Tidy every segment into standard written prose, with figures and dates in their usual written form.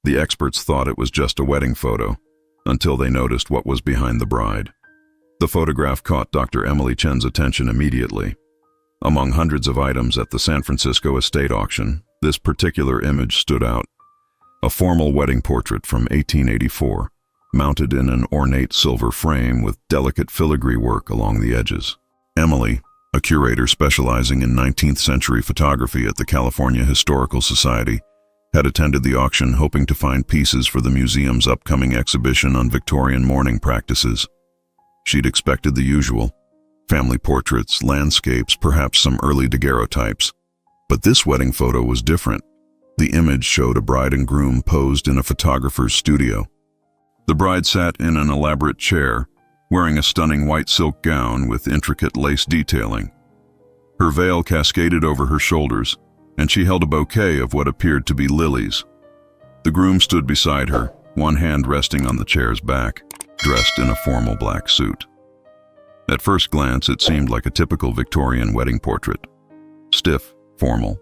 The experts thought it was just a wedding photo, until they noticed what was behind the bride. The photograph caught Dr. Emily Chen's attention immediately. Among hundreds of items at the San Francisco estate auction, this particular image stood out. A formal wedding portrait from 1884, mounted in an ornate silver frame with delicate filigree work along the edges. Emily, a curator specializing in 19th century photography at the California Historical Society, had attended the auction hoping to find pieces for the museum's upcoming exhibition on Victorian mourning practices. She'd expected the usual: family portraits, landscapes, perhaps some early daguerreotypes. But this wedding photo was different. The image showed a bride and groom posed in a photographer's studio. The bride sat in an elaborate chair, wearing a stunning white silk gown with intricate lace detailing. Her veil cascaded over her shoulders, and she held a bouquet of what appeared to be lilies. The groom stood beside her, one hand resting on the chair's back, dressed in a formal black suit. At first glance, it seemed like a typical Victorian wedding portrait. Stiff, formal,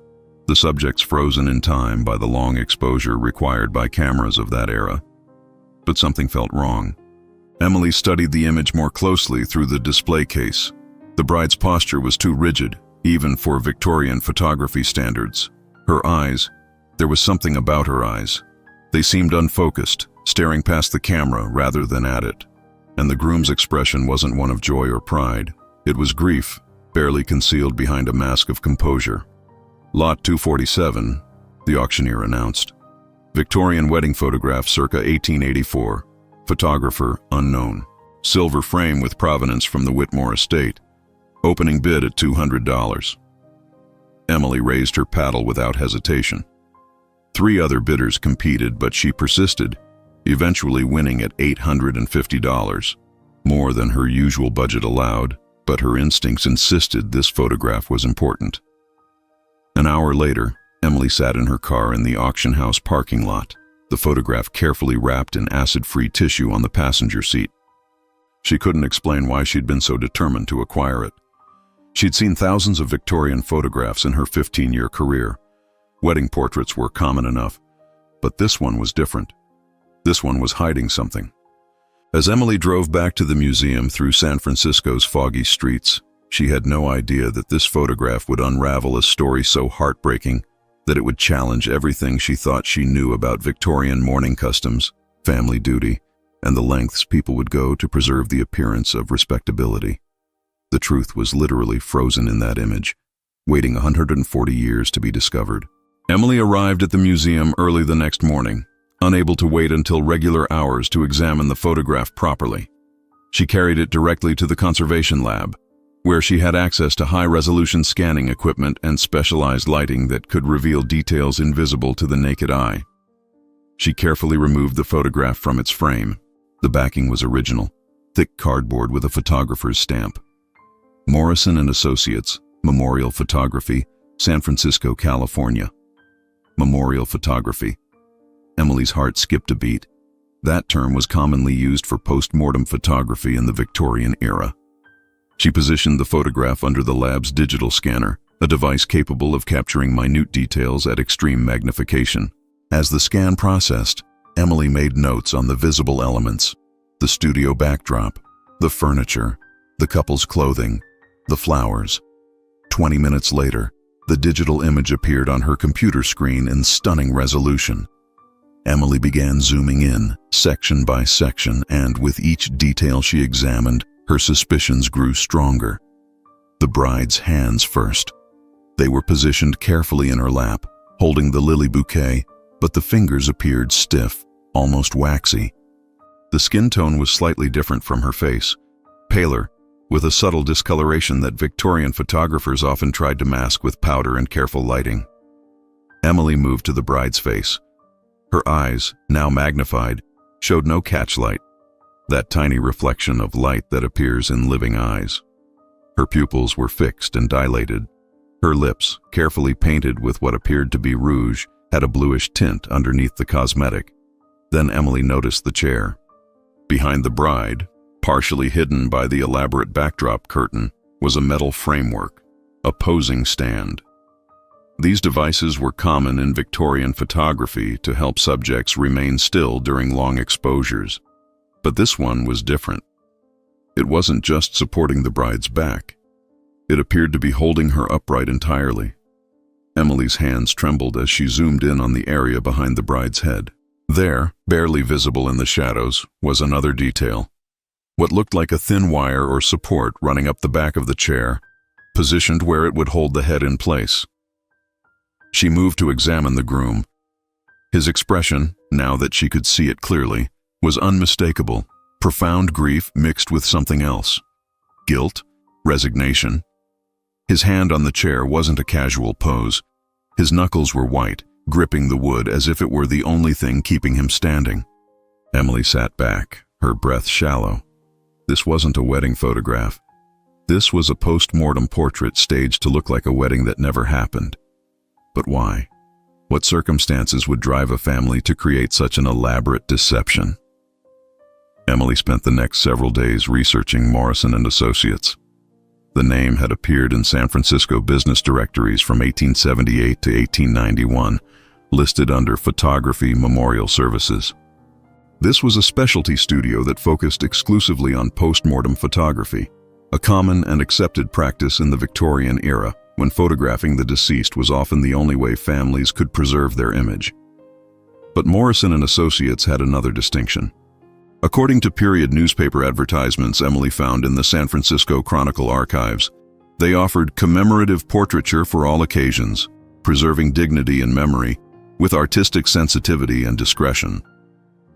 the subjects frozen in time by the long exposure required by cameras of that era. But something felt wrong. Emily studied the image more closely through the display case. The bride's posture was too rigid, even for Victorian photography standards. Her eyes, there was something about her eyes. They seemed unfocused, staring past the camera rather than at it. And the groom's expression wasn't one of joy or pride. It was grief, barely concealed behind a mask of composure. Lot 247, the auctioneer announced. Victorian wedding photograph circa 1884. Photographer unknown. Silver frame with provenance from the Whitmore estate. Opening bid at $200. Emily raised her paddle without hesitation. 3 other bidders competed, but she persisted, eventually winning at $850. More than her usual budget allowed, but her instincts insisted this photograph was important. An hour later, Emily sat in her car in the auction house parking lot, the photograph carefully wrapped in acid-free tissue on the passenger seat. She couldn't explain why she'd been so determined to acquire it. She'd seen thousands of Victorian photographs in her 15-year career. Wedding portraits were common enough, but this one was different. This one was hiding something. As Emily drove back to the museum through San Francisco's foggy streets, she had no idea that this photograph would unravel a story so heartbreaking that it would challenge everything she thought she knew about Victorian mourning customs, family duty, and the lengths people would go to preserve the appearance of respectability. The truth was literally frozen in that image, waiting 140 years to be discovered. Emily arrived at the museum early the next morning, unable to wait until regular hours to examine the photograph properly. She carried it directly to the conservation lab, where she had access to high-resolution scanning equipment and specialized lighting that could reveal details invisible to the naked eye. She carefully removed the photograph from its frame. The backing was original, thick cardboard with a photographer's stamp. Morrison & Associates, Memorial Photography, San Francisco, California. Memorial photography. Emily's heart skipped a beat. That term was commonly used for post-mortem photography in the Victorian era. She positioned the photograph under the lab's digital scanner, a device capable of capturing minute details at extreme magnification. As the scan processed, Emily made notes on the visible elements: the studio backdrop, the furniture, the couple's clothing, the flowers. 20 minutes later, the digital image appeared on her computer screen in stunning resolution. Emily began zooming in, section by section, and with each detail she examined, her suspicions grew stronger. The bride's hands first. They were positioned carefully in her lap, holding the lily bouquet, but the fingers appeared stiff, almost waxy. The skin tone was slightly different from her face, paler, with a subtle discoloration that Victorian photographers often tried to mask with powder and careful lighting. Emily moved to the bride's face. Her eyes, now magnified, showed no catchlight, that tiny reflection of light that appears in living eyes. Her pupils were fixed and dilated. Her lips, carefully painted with what appeared to be rouge, had a bluish tint underneath the cosmetic. Then Emily noticed the chair. Behind the bride, partially hidden by the elaborate backdrop curtain, was a metal framework, a posing stand. These devices were common in Victorian photography to help subjects remain still during long exposures. But this one was different. It wasn't just supporting the bride's back. It appeared to be holding her upright entirely. Emily's hands trembled as she zoomed in on the area behind the bride's head. There, barely visible in the shadows, was another detail. What looked like a thin wire or support running up the back of the chair, positioned where it would hold the head in place. She moved to examine the groom. His expression, now that she could see it clearly, was unmistakable. Profound grief mixed with something else. Guilt, resignation. His hand on the chair wasn't a casual pose. His knuckles were white, gripping the wood as if it were the only thing keeping him standing. Emily sat back, her breath shallow. This wasn't a wedding photograph. This was a post-mortem portrait staged to look like a wedding that never happened. But why? What circumstances would drive a family to create such an elaborate deception? Emily spent the next several days researching Morrison and Associates. The name had appeared in San Francisco business directories from 1878 to 1891, listed under Photography Memorial Services. This was a specialty studio that focused exclusively on post-mortem photography, a common and accepted practice in the Victorian era, when photographing the deceased was often the only way families could preserve their image. But Morrison and Associates had another distinction. According to period newspaper advertisements Emily found in the San Francisco Chronicle archives, they offered commemorative portraiture for all occasions, preserving dignity and memory, with artistic sensitivity and discretion.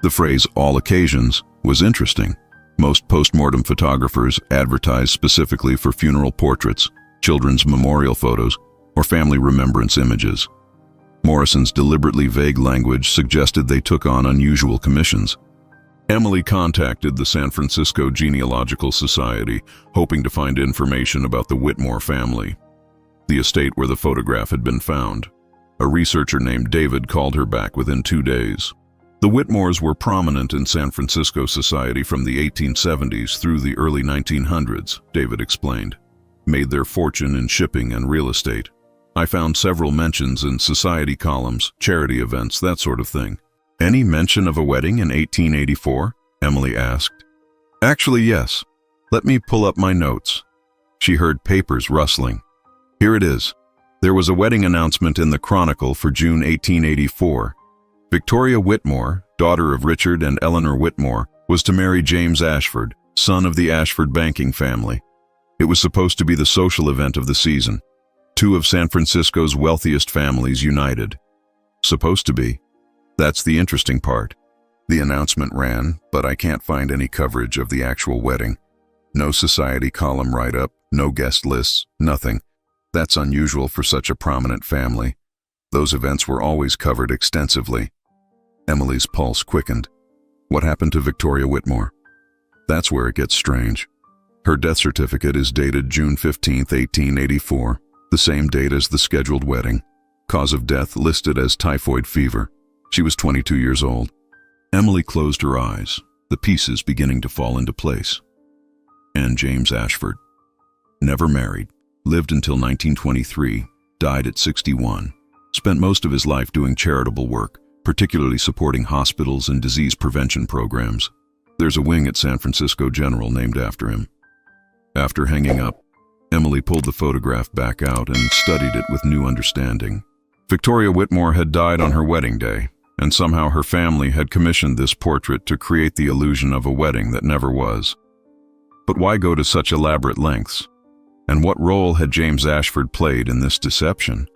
The phrase "all occasions" was interesting. Most post-mortem photographers advertised specifically for funeral portraits, children's memorial photos, or family remembrance images. Morrison's deliberately vague language suggested they took on unusual commissions. Emily contacted the San Francisco Genealogical Society, hoping to find information about the Whitmore family, the estate where the photograph had been found. A researcher named David called her back within 2 days. The Whitmores were prominent in San Francisco society from the 1870s through the early 1900s, David explained. Made their fortune in shipping and real estate. I found several mentions in society columns, charity events, that sort of thing. Any mention of a wedding in 1884? Emily asked. Actually, yes. Let me pull up my notes. She heard papers rustling. Here it is. There was a wedding announcement in the Chronicle for June 1884. Victoria Whitmore, daughter of Richard and Eleanor Whitmore, was to marry James Ashford, son of the Ashford banking family. It was supposed to be the social event of the season. 2 of San Francisco's wealthiest families united. Supposed to be. That's the interesting part. The announcement ran, but I can't find any coverage of the actual wedding. No society column write-up, no guest lists, nothing. That's unusual for such a prominent family. Those events were always covered extensively. Emily's pulse quickened. What happened to Victoria Whitmore? That's where it gets strange. Her death certificate is dated June 15, 1884, the same date as the scheduled wedding. Cause of death listed as typhoid fever. She was 22 years old. Emily closed her eyes, the pieces beginning to fall into place. And James Ashford. Never married, lived until 1923, died at 61. Spent most of his life doing charitable work, particularly supporting hospitals and disease prevention programs. There's a wing at San Francisco General named after him. After hanging up, Emily pulled the photograph back out and studied it with new understanding. Victoria Whitmore had died on her wedding day, and somehow her family had commissioned this portrait to create the illusion of a wedding that never was. But why go to such elaborate lengths? And what role had James Ashford played in this deception?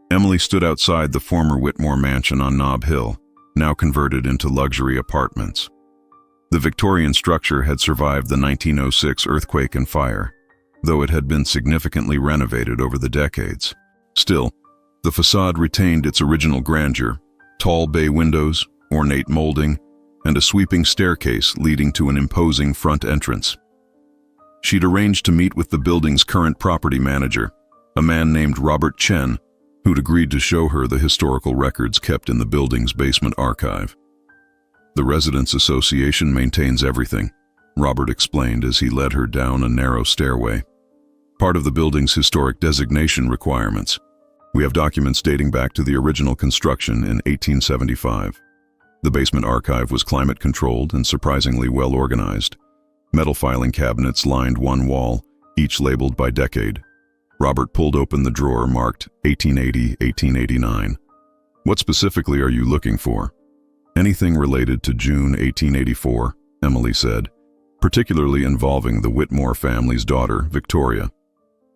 Emily stood outside the former Whitmore mansion on Nob Hill, now converted into luxury apartments. The Victorian structure had survived the 1906 earthquake and fire, though it had been significantly renovated over the decades. Still, the facade retained its original grandeur, tall bay windows, ornate molding, and a sweeping staircase leading to an imposing front entrance. She'd arranged to meet with the building's current property manager, a man named Robert Chen, who'd agreed to show her the historical records kept in the building's basement archive. The Residents Association maintains everything, Robert explained as he led her down a narrow stairway. Part of the building's historic designation requirements. We have documents dating back to the original construction in 1875. The basement archive was climate-controlled and surprisingly well organized. Metal filing cabinets lined one wall, each labeled by decade. Robert pulled open the drawer marked 1880-1889. What specifically are you looking for? Anything related to June 1884, Emily said, particularly involving the Whitmore family's daughter, Victoria.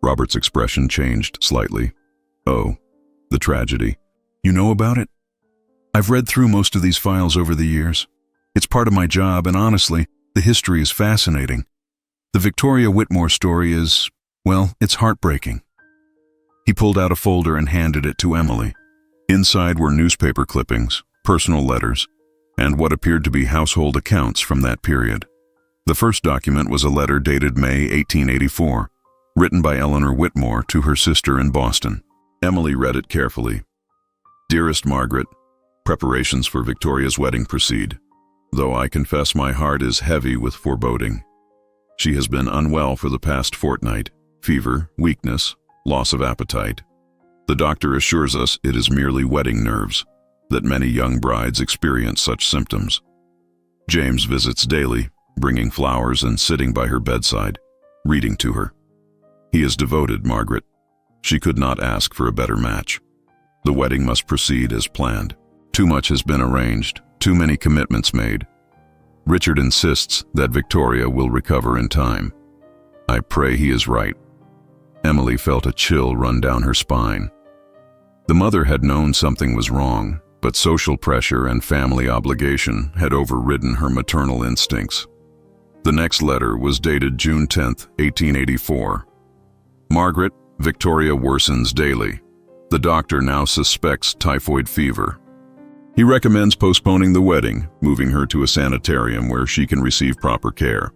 Robert's expression changed slightly. Oh, the tragedy. You know about it? I've read through most of these files over the years. It's part of my job, and honestly, the history is fascinating. The Victoria Whitmore story is, well, it's heartbreaking. He pulled out a folder and handed it to Emily. Inside were newspaper clippings, personal letters, and what appeared to be household accounts from that period. The first document was a letter dated May 1884, written by Eleanor Whitmore to her sister in Boston. Emily read it carefully. Dearest Margaret, preparations for Victoria's wedding proceed, though I confess my heart is heavy with foreboding. She has been unwell for the past fortnight, fever, weakness, loss of appetite. The doctor assures us it is merely wedding nerves, that many young brides experience such symptoms. James visits daily, bringing flowers and sitting by her bedside, reading to her. He is devoted, Margaret. She could not ask for a better match. The wedding must proceed as planned. Too much has been arranged, too many commitments made. Richard insists that Victoria will recover in time. I pray he is right. Emily felt a chill run down her spine. The mother had known something was wrong, but social pressure and family obligation had overridden her maternal instincts. The next letter was dated June 10, 1884. Margaret, Victoria worsens daily. The doctor now suspects typhoid fever. He recommends postponing the wedding, moving her to a sanitarium where she can receive proper care.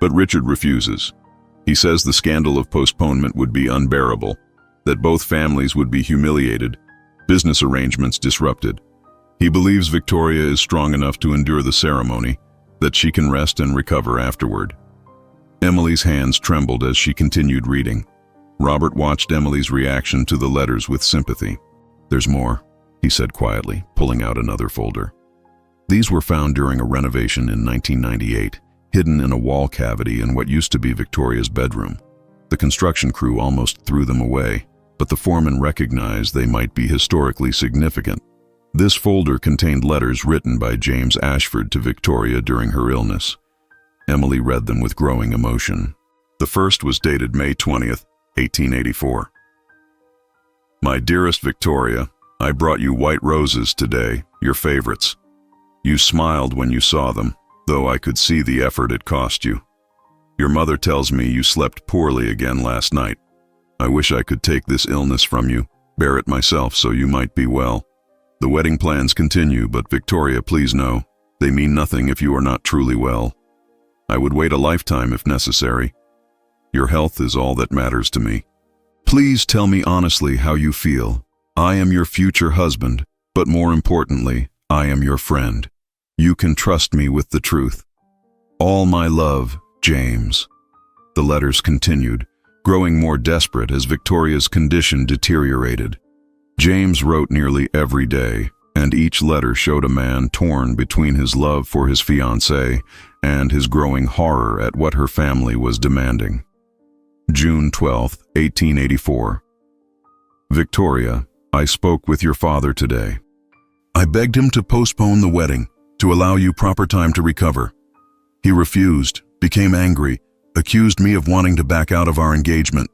But Richard refuses. He says the scandal of postponement would be unbearable, that both families would be humiliated, business arrangements disrupted. He believes Victoria is strong enough to endure the ceremony, that she can rest and recover afterward. Emily's hands trembled as she continued reading. Robert watched Emily's reaction to the letters with sympathy. There's more, he said quietly, pulling out another folder. These were found during a renovation in 1998, hidden in a wall cavity in what used to be Victoria's bedroom. The construction crew almost threw them away, but the foreman recognized they might be historically significant. This folder contained letters written by James Ashford to Victoria during her illness. Emily read them with growing emotion. The first was dated May 20th, 1884. My dearest Victoria, I brought you white roses today, your favorites. You smiled when you saw them, though I could see the effort it cost you. Your mother tells me you slept poorly again last night. I wish I could take this illness from you, bear it myself so you might be well. The wedding plans continue, but Victoria, please know, they mean nothing if you are not truly well. I would wait a lifetime if necessary. Your health is all that matters to me. Please tell me honestly how you feel. I am your future husband, but more importantly, I am your friend. You can trust me with the truth. All my love, James. The letters continued, growing more desperate as Victoria's condition deteriorated. James wrote nearly every day, and each letter showed a man torn between his love for his fiancée and his growing horror at what her family was demanding. June 12, 1884. Victoria, I spoke with your father today. I begged him to postpone the wedding, to allow you proper time to recover. He refused, became angry, accused me of wanting to back out of our engagement.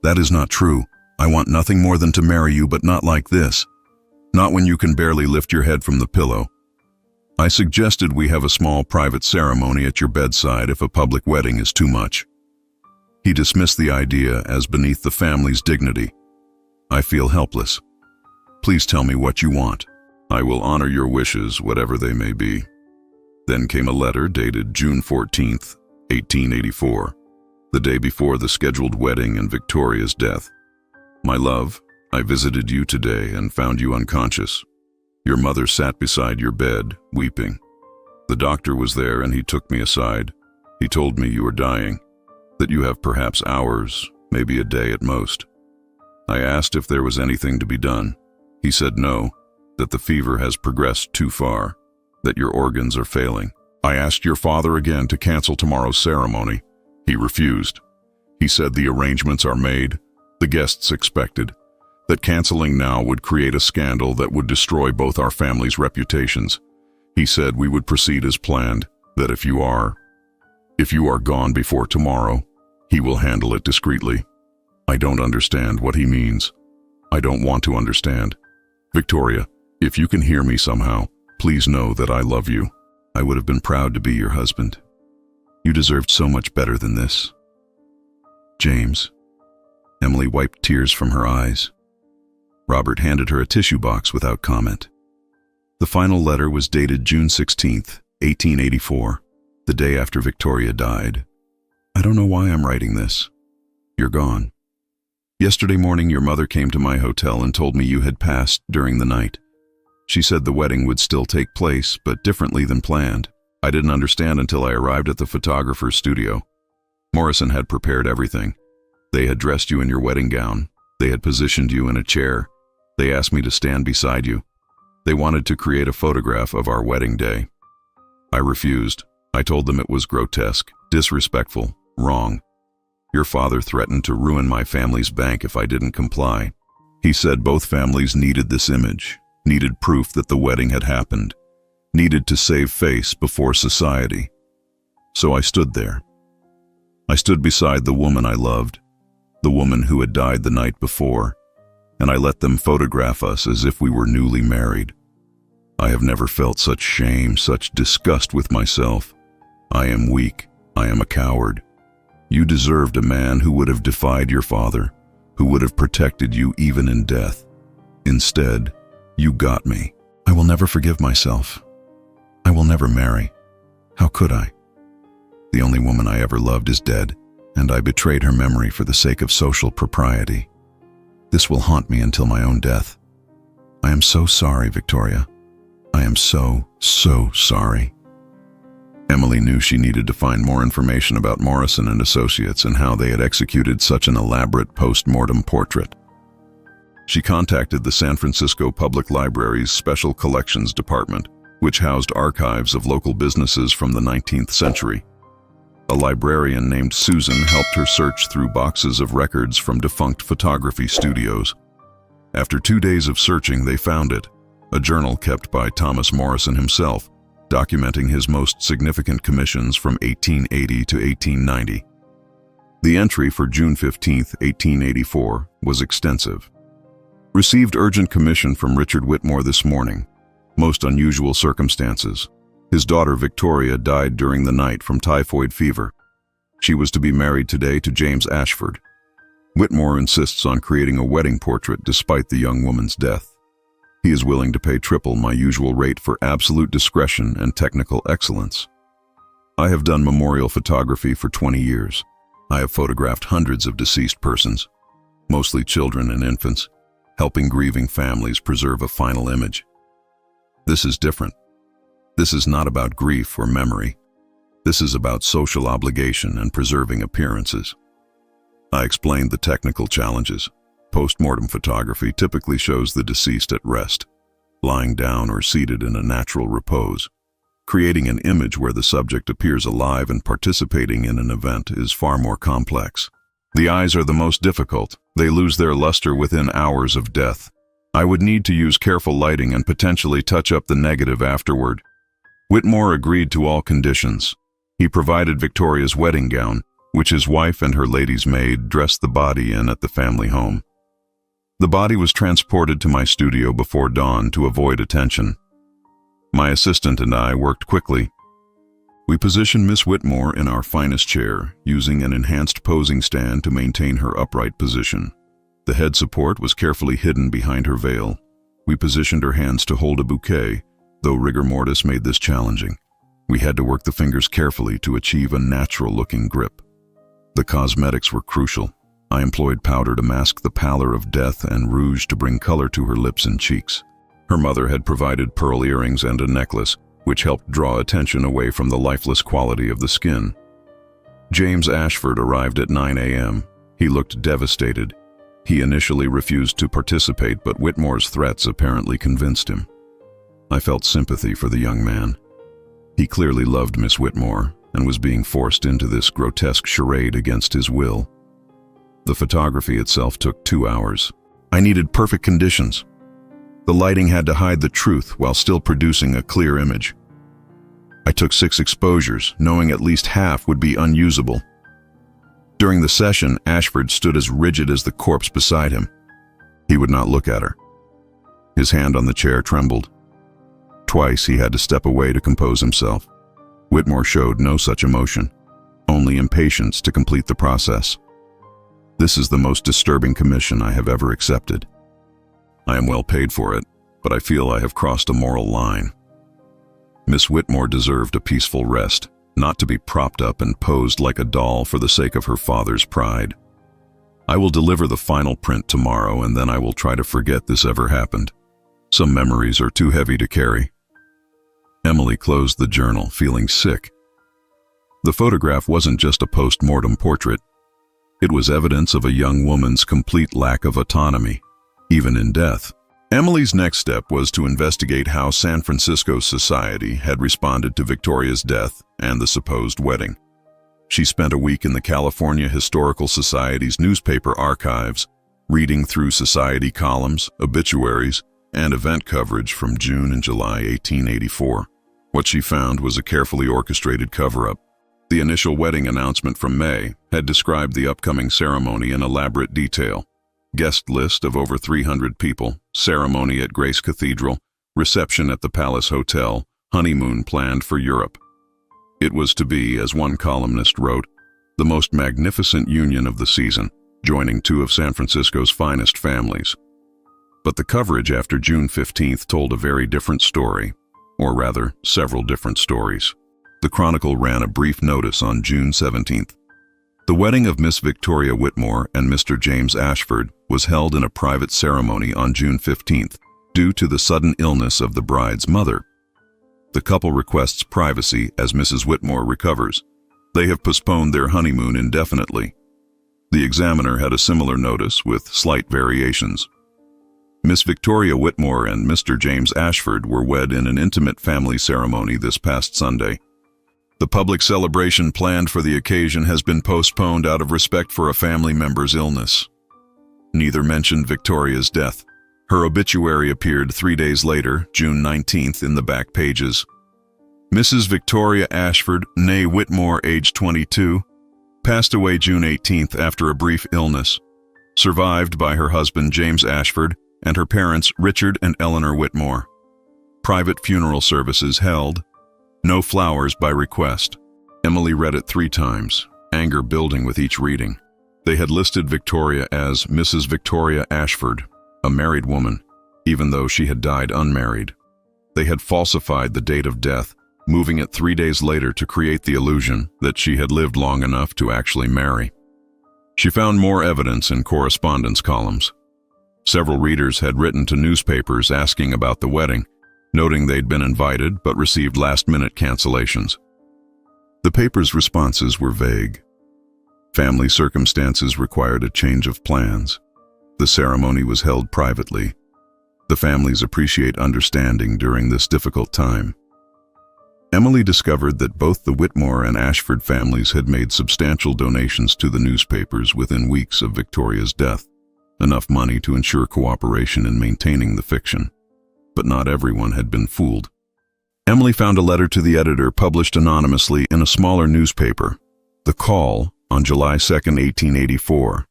That is not true. I want nothing more than to marry you, but not like this. Not when you can barely lift your head from the pillow. I suggested we have a small private ceremony at your bedside if a public wedding is too much. He dismissed the idea as beneath the family's dignity. I feel helpless. Please tell me what you want. I will honor your wishes, whatever they may be. Then came a letter dated June 14th, 1884, the day before the scheduled wedding and Victoria's death. My love, I visited you today and found you unconscious. Your mother sat beside your bed, weeping. The doctor was there and he took me aside. He told me you were dying, that you have perhaps hours, maybe a day at most. I asked if there was anything to be done. He said no, that the fever has progressed too far, that your organs are failing. I asked your father again to cancel tomorrow's ceremony. He refused. He said the arrangements are made, the guests expected, that canceling now would create a scandal that would destroy both our families' reputations. He said we would proceed as planned, that if you are gone before tomorrow, he will handle it discreetly. I don't understand what he means. I don't want to understand. Victoria, if you can hear me somehow, please know that I love you. I would have been proud to be your husband. You deserved so much better than this. James. Emily wiped tears from her eyes. Robert handed her a tissue box without comment. The final letter was dated June 16th, 1884, the day after Victoria died. I don't know why I'm writing this. You're gone. Yesterday morning your mother came to my hotel and told me you had passed during the night. She said the wedding would still take place, but differently than planned. I didn't understand until I arrived at the photographer's studio. Morrison had prepared everything. They had dressed you in your wedding gown. They had positioned you in a chair. They asked me to stand beside you. They wanted to create a photograph of our wedding day. I refused. I told them it was grotesque, disrespectful, wrong. Your father threatened to ruin my family's bank if I didn't comply. He said both families needed this image, needed proof that the wedding had happened, needed to save face before society. So I stood there. I stood beside the woman I loved, the woman who had died the night before, and I let them photograph us as if we were newly married. I have never felt such shame, such disgust with myself. I am weak. I am a coward. You deserved a man who would have defied your father, who would have protected you even in death. Instead, you got me. I will never forgive myself. I will never marry. How could I? The only woman I ever loved is dead, and I betrayed her memory for the sake of social propriety. This will haunt me until my own death. I am so sorry, Victoria. I am so sorry. Emily knew she needed to find more information about Morrison and Associates and how they had executed such an elaborate post-mortem portrait. She contacted the San Francisco Public Library's Special Collections Department, which housed archives of local businesses from the 19th century. A librarian named Susan helped her search through boxes of records from defunct photography studios. After 2 days of searching, they found it, a journal kept by Thomas Morrison himself, documenting his most significant commissions from 1880 to 1890. The entry for June 15, 1884, was extensive. Received urgent commission from Richard Whitmore this morning. Most unusual circumstances. His daughter Victoria died during the night from typhoid fever. She was to be married today to James Ashford. Whitmore insists on creating a wedding portrait despite the young woman's death. He is willing to pay triple my usual rate for absolute discretion and technical excellence. I have done memorial photography for 20 years. I have photographed hundreds of deceased persons, mostly children and infants, helping grieving families preserve a final image. This is different. This is not about grief or memory. This is about social obligation and preserving appearances. I explained the technical challenges. Post-mortem photography typically shows the deceased at rest, lying down or seated in a natural repose. Creating an image where the subject appears alive and participating in an event is far more complex. The eyes are the most difficult. They lose their luster within hours of death. I would need to use careful lighting and potentially touch up the negative afterward. Whitmore agreed to all conditions. He provided Victoria's wedding gown, which his wife and her lady's maid dressed the body in at the family home. The body was transported to my studio before dawn to avoid attention. My assistant and I worked quickly. We positioned Miss Whitmore in our finest chair, using an enhanced posing stand to maintain her upright position. The head support was carefully hidden behind her veil. We positioned her hands to hold a bouquet, though rigor mortis made this challenging. We had to work the fingers carefully to achieve a natural-looking grip. The cosmetics were crucial. I employed powder to mask the pallor of death and rouge to bring color to her lips and cheeks. Her mother had provided pearl earrings and a necklace, which helped draw attention away from the lifeless quality of the skin. James Ashford arrived at 9 a.m. He looked devastated. He initially refused to participate, but Whitmore's threats apparently convinced him. I felt sympathy for the young man. He clearly loved Miss Whitmore and was being forced into this grotesque charade against his will. The photography itself took 2 hours. I needed perfect conditions. The lighting had to hide the truth while still producing a clear image. I took 6 exposures, knowing at least half would be unusable. During the session, Ashford stood as rigid as the corpse beside him. He would not look at her. His hand on the chair trembled. Twice he had to step away to compose himself. Whitmore showed no such emotion, only impatience to complete the process. This is the most disturbing commission I have ever accepted. I am well paid for it, but I feel I have crossed a moral line. Miss Whitmore deserved a peaceful rest, not to be propped up and posed like a doll for the sake of her father's pride. I will deliver the final print tomorrow, and then I will try to forget this ever happened. Some memories are too heavy to carry. Emily closed the journal, feeling sick. The photograph wasn't just a post-mortem portrait. It was evidence of a young woman's complete lack of autonomy, even in death. Emily's next step was to investigate how San Francisco society had responded to Victoria's death and the supposed wedding. She spent a week in the California Historical Society's newspaper archives, reading through society columns, obituaries, and event coverage from June and July 1884. What she found was a carefully orchestrated cover-up. The initial wedding announcement from May had described the upcoming ceremony in elaborate detail. Guest list of over 300 people, ceremony at Grace Cathedral, reception at the Palace Hotel, honeymoon planned for Europe. It was to be, as one columnist wrote, the most magnificent union of the season, joining 2 of San Francisco's finest families. But the coverage after June 15th told a very different story, or rather, several different stories. The Chronicle ran a brief notice on June 17th. The wedding of Miss Victoria Whitmore and Mr. James Ashford was held in a private ceremony on June 15th, due to the sudden illness of the bride's mother. The couple requests privacy as Mrs. Whitmore recovers. They have postponed their honeymoon indefinitely. The Examiner had a similar notice with slight variations. Miss Victoria Whitmore and Mr. James Ashford were wed in an intimate family ceremony this past Sunday. The public celebration planned for the occasion has been postponed out of respect for a family member's illness. Neither mentioned Victoria's death. Her obituary appeared 3 days later, June 19th, in the back pages. Mrs. Victoria Ashford, née Whitmore, age 22, passed away June 18th after a brief illness, survived by her husband James Ashford and her parents Richard and Eleanor Whitmore. Private funeral services held. No flowers by request. Emily read it 3 times, anger building with each reading. They had listed Victoria as Mrs. Victoria Ashford, a married woman, even though she had died unmarried. They had falsified the date of death, moving it 3 days later to create the illusion that she had lived long enough to actually marry. She found more evidence in correspondence columns. Several readers had written to newspapers asking about the wedding, noting they'd been invited but received last-minute cancellations. The paper's responses were vague. Family circumstances required a change of plans. The ceremony was held privately. The families appreciate understanding during this difficult time. Emily discovered that both the Whitmore and Ashford families had made substantial donations to the newspapers within weeks of Victoria's death, enough money to ensure cooperation in maintaining the fiction. But not everyone had been fooled. Emily found a letter to the editor published anonymously in a smaller newspaper, The Call, on July 2, 1884.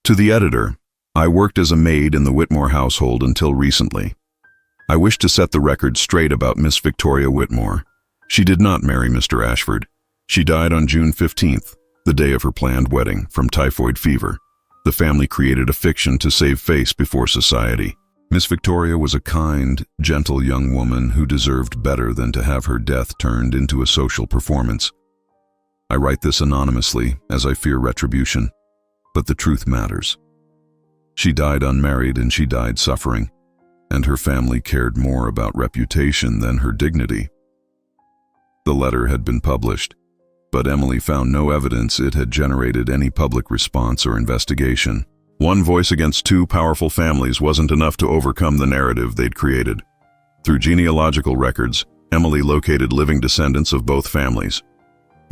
To the editor, I worked as a maid in the Whitmore household until recently. I wish to set the record straight about Miss Victoria Whitmore. She did not marry Mr. Ashford. She died on June 15th, the day of her planned wedding, from typhoid fever. The family created a fiction to save face before society. Miss Victoria was a kind, gentle young woman who deserved better than to have her death turned into a social performance. I write this anonymously as I fear retribution, but the truth matters. She died unmarried and she died suffering, and her family cared more about reputation than her dignity. The letter had been published, but Emily found no evidence it had generated any public response or investigation. One voice against two powerful families wasn't enough to overcome the narrative they'd created. Through genealogical records, Emily located living descendants of both families.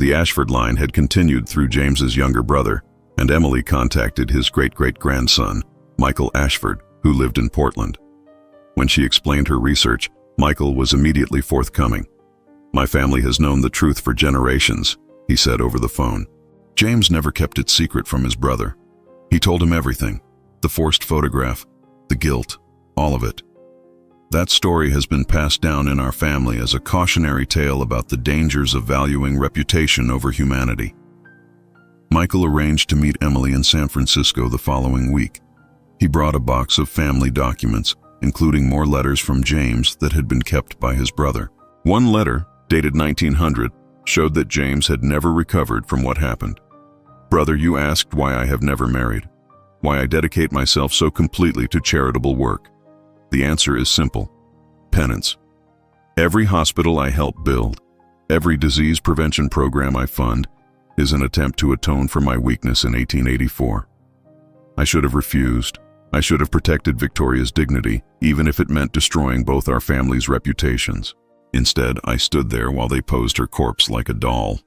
The Ashford line had continued through James's younger brother, and Emily contacted his great-great-grandson, Michael Ashford, who lived in Portland. When she explained her research, Michael was immediately forthcoming. "My family has known the truth for generations," he said over the phone. James never kept it secret from his brother. He told him everything: the forced photograph, the guilt, all of it. That story has been passed down in our family as a cautionary tale about the dangers of valuing reputation over humanity. Michael arranged to meet Emily in San Francisco the following week. He brought a box of family documents, including more letters from James that had been kept by his brother. One letter, dated 1900, showed that James had never recovered from what happened. "Brother, you asked why I have never married, why I dedicate myself so completely to charitable work. The answer is simple: penance. Every hospital I help build, every disease prevention program I fund, is an attempt to atone for my weakness in 1884. I should have refused. I should have protected Victoria's dignity, even if it meant destroying both our families' reputations. Instead, I stood there while they posed her corpse like a doll.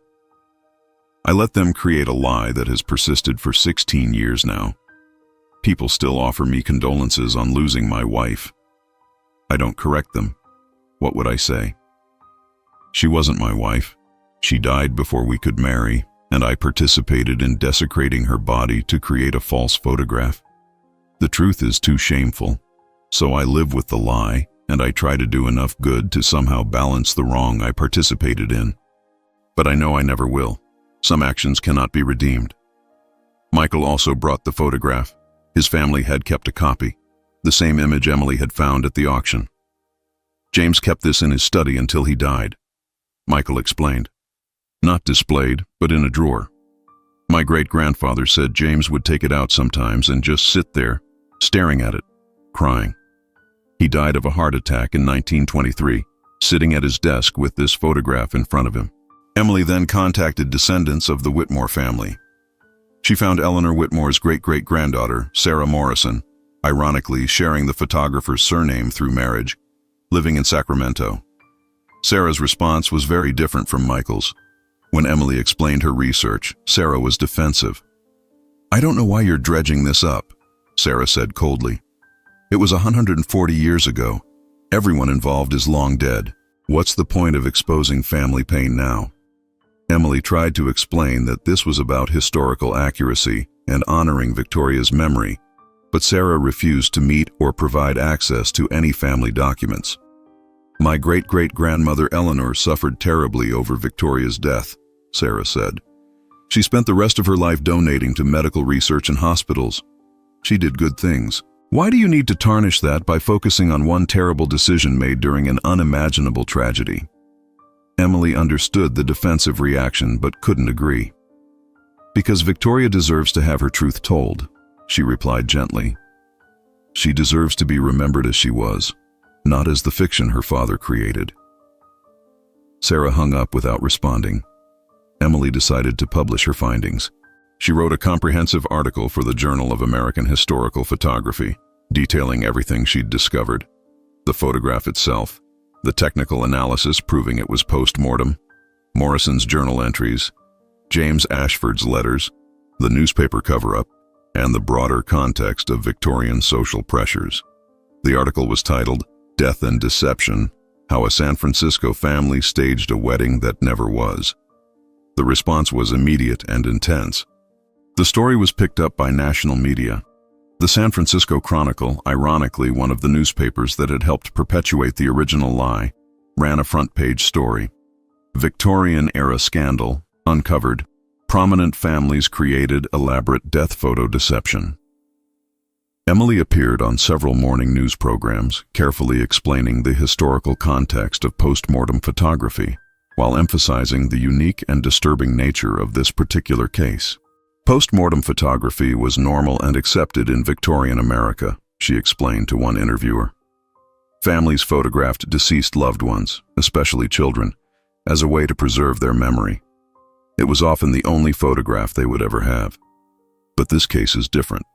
I let them create a lie that has persisted for 16 years now. People still offer me condolences on losing my wife. I don't correct them. What would I say? She wasn't my wife. She died before we could marry, and I participated in desecrating her body to create a false photograph. The truth is too shameful, so I live with the lie, and I try to do enough good to somehow balance the wrong I participated in. But I know I never will. Some actions cannot be redeemed." Michael also brought the photograph. His family had kept a copy, the same image Emily had found at the auction. James kept this in his study until he died. Michael explained. "Not displayed, but in a drawer. My great-grandfather said James would take it out sometimes and just sit there, staring at it, crying. He died of a heart attack in 1923, sitting at his desk with this photograph in front of him." Emily then contacted descendants of the Whitmore family. She found Eleanor Whitmore's great-great-granddaughter, Sarah Morrison, ironically sharing the photographer's surname through marriage, living in Sacramento. Sarah's response was very different from Michael's. When Emily explained her research, Sarah was defensive. "I don't know why you're dredging this up," Sarah said coldly. "It was 140 years ago. Everyone involved is long dead. What's the point of exposing family pain now?" Emily tried to explain that this was about historical accuracy and honoring Victoria's memory, but Sarah refused to meet or provide access to any family documents. "My great-great-grandmother Eleanor suffered terribly over Victoria's death," Sarah said. "She spent the rest of her life donating to medical research and hospitals. She did good things. Why do you need to tarnish that by focusing on one terrible decision made during an unimaginable tragedy?" Emily understood the defensive reaction but couldn't agree. "Because Victoria deserves to have her truth told," she replied gently. "She deserves to be remembered as she was, not as the fiction her father created." Sarah hung up without responding. Emily decided to publish her findings. She wrote a comprehensive article for the Journal of American Historical Photography, detailing everything she'd discovered: the photograph itself, the technical analysis proving it was post-mortem, Morrison's journal entries, James Ashford's letters, the newspaper cover-up, and the broader context of Victorian social pressures. The article was titled "Death and Deception: How a San Francisco Family Staged a Wedding That Never Was." The response was immediate and intense. The story was picked up by national media. The San Francisco Chronicle, ironically one of the newspapers that had helped perpetuate the original lie, ran a front-page story. "Victorian-era scandal uncovered. Prominent families created elaborate death photo deception." Emily appeared on several morning news programs, carefully explaining the historical context of post-mortem photography, while emphasizing the unique and disturbing nature of this particular case. Post-mortem photography was normal and accepted in Victorian America, she explained to one interviewer. Families photographed deceased loved ones, especially children, as a way to preserve their memory. It was often the only photograph they would ever have. But this case is different.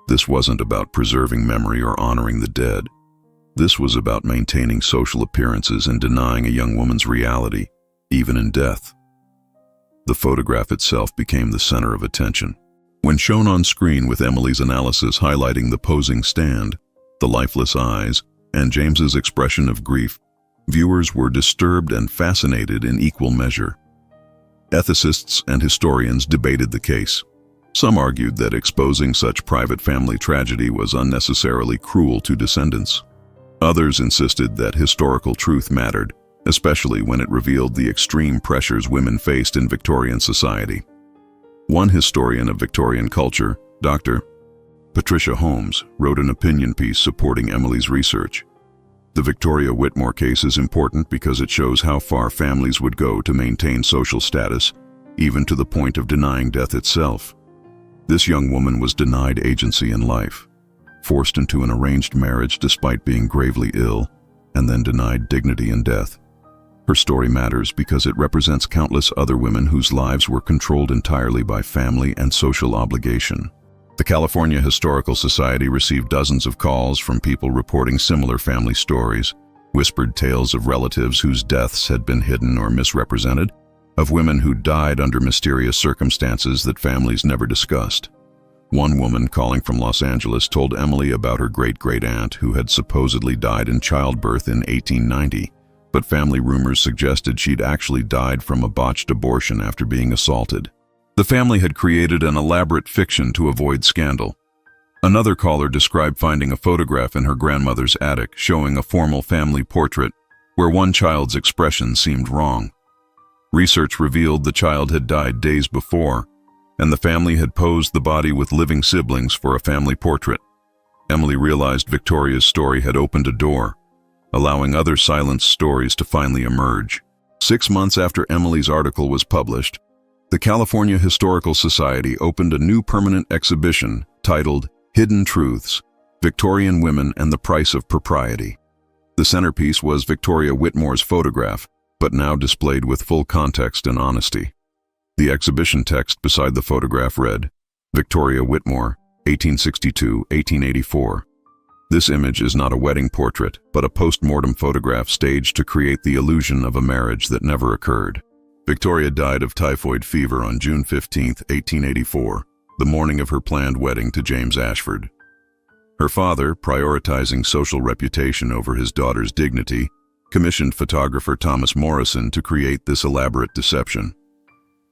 This wasn't about preserving memory or honoring the dead. This was about maintaining social appearances and denying a young woman's reality, even in death. The photograph itself became the center of attention. When shown on screen with Emily's analysis highlighting the posing stand, the lifeless eyes, and James's expression of grief, viewers were disturbed and fascinated in equal measure. Ethicists and historians debated the case. Some argued that exposing such private family tragedy was unnecessarily cruel to descendants. Others insisted that historical truth mattered, especially when it revealed the extreme pressures women faced in Victorian society. One historian of Victorian culture, Dr. Patricia Holmes, wrote an opinion piece supporting Emily's research. The Victoria Whitmore case is important because it shows how far families would go to maintain social status, even to the point of denying death itself. This young woman was denied agency in life, forced into an arranged marriage despite being gravely ill, and then denied dignity in death. Her story matters because it represents countless other women whose lives were controlled entirely by family and social obligation. The California Historical Society received dozens of calls from people reporting similar family stories, whispered tales of relatives whose deaths had been hidden or misrepresented, of women who died under mysterious circumstances that families never discussed. One woman calling from Los Angeles told Emily about her great-great-aunt who had supposedly died in childbirth in 1890, but family rumors suggested she'd actually died from a botched abortion after being assaulted. The family had created an elaborate fiction to avoid scandal. Another caller described finding a photograph in her grandmother's attic showing a formal family portrait where one child's expression seemed wrong. Research revealed the child had died days before, and the family had posed the body with living siblings for a family portrait. Emily realized Victoria's story had opened a door, allowing other silenced stories to finally emerge. 6 months after Emily's article was published, the California Historical Society opened a new permanent exhibition titled Hidden Truths: Victorian Women and the Price of Propriety. The centerpiece was Victoria Whitmore's photograph, but now displayed with full context and honesty. The exhibition text beside the photograph read, Victoria Whitmore, 1862-1884. This image is not a wedding portrait, but a post-mortem photograph staged to create the illusion of a marriage that never occurred. Victoria died of typhoid fever on June 15, 1884, the morning of her planned wedding to James Ashford. Her father, prioritizing social reputation over his daughter's dignity, commissioned photographer Thomas Morrison to create this elaborate deception.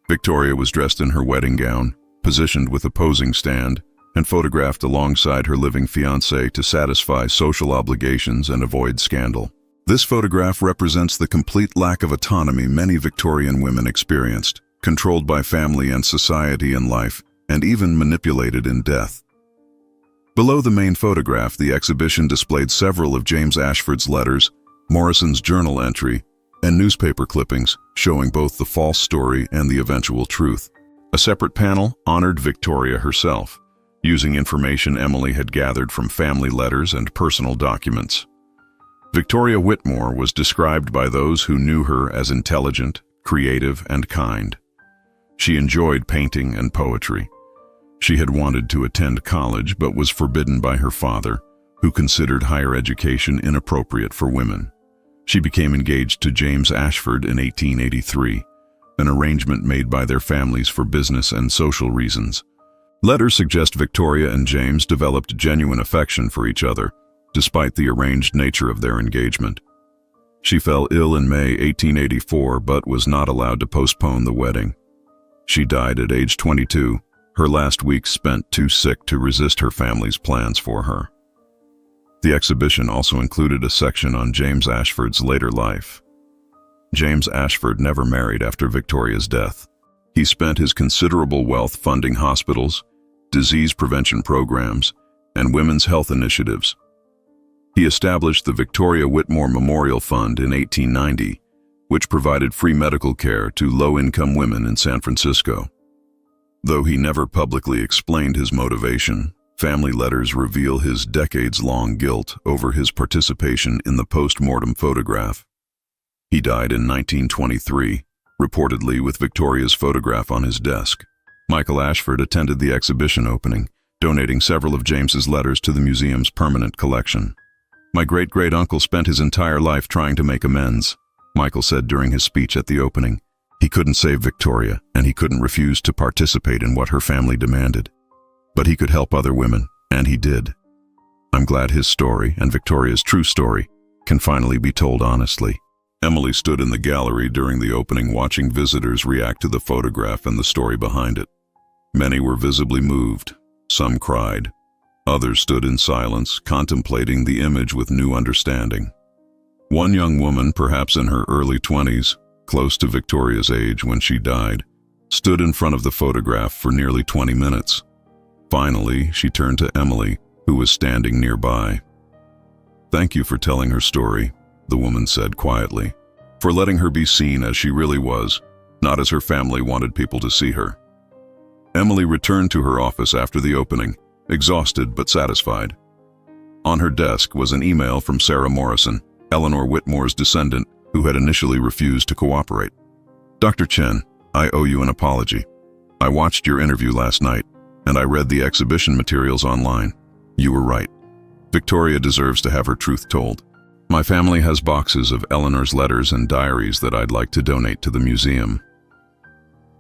Victoria was dressed in her wedding gown, positioned with a posing stand, and photographed alongside her living fiancé to satisfy social obligations and avoid scandal. This photograph represents the complete lack of autonomy many Victorian women experienced, controlled by family and society in life, and even manipulated in death. Below the main photograph, the exhibition displayed several of James Ashford's letters, Morrison's journal entry, and newspaper clippings showing both the false story and the eventual truth. A separate panel honored Victoria herself, using information Emily had gathered from family letters and personal documents. Victoria Whitmore was described by those who knew her as intelligent, creative, and kind. She enjoyed painting and poetry. She had wanted to attend college but was forbidden by her father, who considered higher education inappropriate for women. She became engaged to James Ashford in 1883, an arrangement made by their families for business and social reasons. Letters suggest Victoria and James developed genuine affection for each other, despite the arranged nature of their engagement. She fell ill in May 1884 but was not allowed to postpone the wedding. She died at age 22, her last weeks spent too sick to resist her family's plans for her. The exhibition also included a section on James Ashford's later life. James Ashford never married after Victoria's death. He spent his considerable wealth funding hospitals, disease prevention programs, and women's health initiatives. He established the Victoria Whitmore Memorial Fund in 1890, which provided free medical care to low-income women in San Francisco. Though he never publicly explained his motivation, family letters reveal his decades-long guilt over his participation in the post-mortem photograph. He died in 1923, reportedly with Victoria's photograph on his desk. Michael Ashford attended the exhibition opening, donating several of James's letters to the museum's permanent collection. "My great-great-uncle spent his entire life trying to make amends," Michael said during his speech at the opening. He couldn't save Victoria, and he couldn't refuse to participate in what her family demanded. But he could help other women, and he did. I'm glad his story, and Victoria's true story, can finally be told honestly. Emily stood in the gallery during the opening, watching visitors react to the photograph and the story behind it. Many were visibly moved. Some cried. Others stood in silence, contemplating the image with new understanding. One young woman, perhaps in her early 20s, close to Victoria's age when she died, stood in front of the photograph for nearly 20 minutes. Finally, she turned to Emily, who was standing nearby. "Thank you for telling her story," the woman said quietly, "for letting her be seen as she really was, not as her family wanted people to see her." Emily returned to her office after the opening, exhausted but satisfied. On her desk was an email from Sarah Morrison, Eleanor Whitmore's descendant, who had initially refused to cooperate. "Dr. Chen, I owe you an apology. I watched your interview last night, and I read the exhibition materials online. You were right. Victoria deserves to have her truth told. My family has boxes of Eleanor's letters and diaries that I'd like to donate to the museum."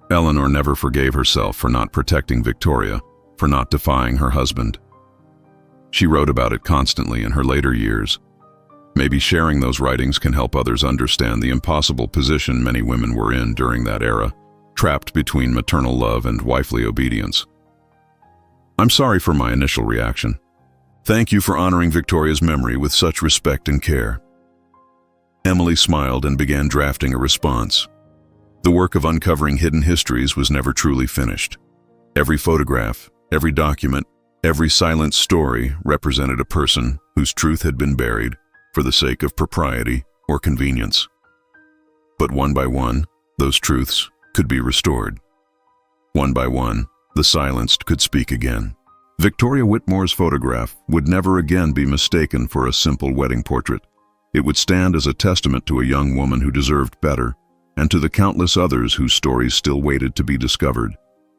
Eleanor never forgave herself for not protecting Victoria, for not defying her husband. She wrote about it constantly in her later years. Maybe sharing those writings can help others understand the impossible position many women were in during that era, trapped between maternal love and wifely obedience. "I'm sorry for my initial reaction. Thank you for honoring Victoria's memory with such respect and care." Emily smiled and began drafting a response. The work of uncovering hidden histories was never truly finished. Every photograph, every document, every silent story represented a person whose truth had been buried for the sake of propriety or convenience. But one by one, those truths could be restored. One by one, the silenced could speak again. Victoria Whitmore's photograph would never again be mistaken for a simple wedding portrait. It would stand as a testament to a young woman who deserved better, and to the countless others whose stories still waited to be discovered,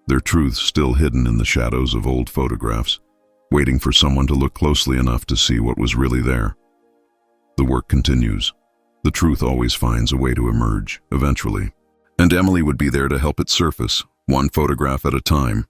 their truths still hidden in the shadows of old photographs, waiting for someone to look closely enough to see what was really there. The work continues. The truth always finds a way to emerge, eventually. And Emily would be there to help it surface, one photograph at a time,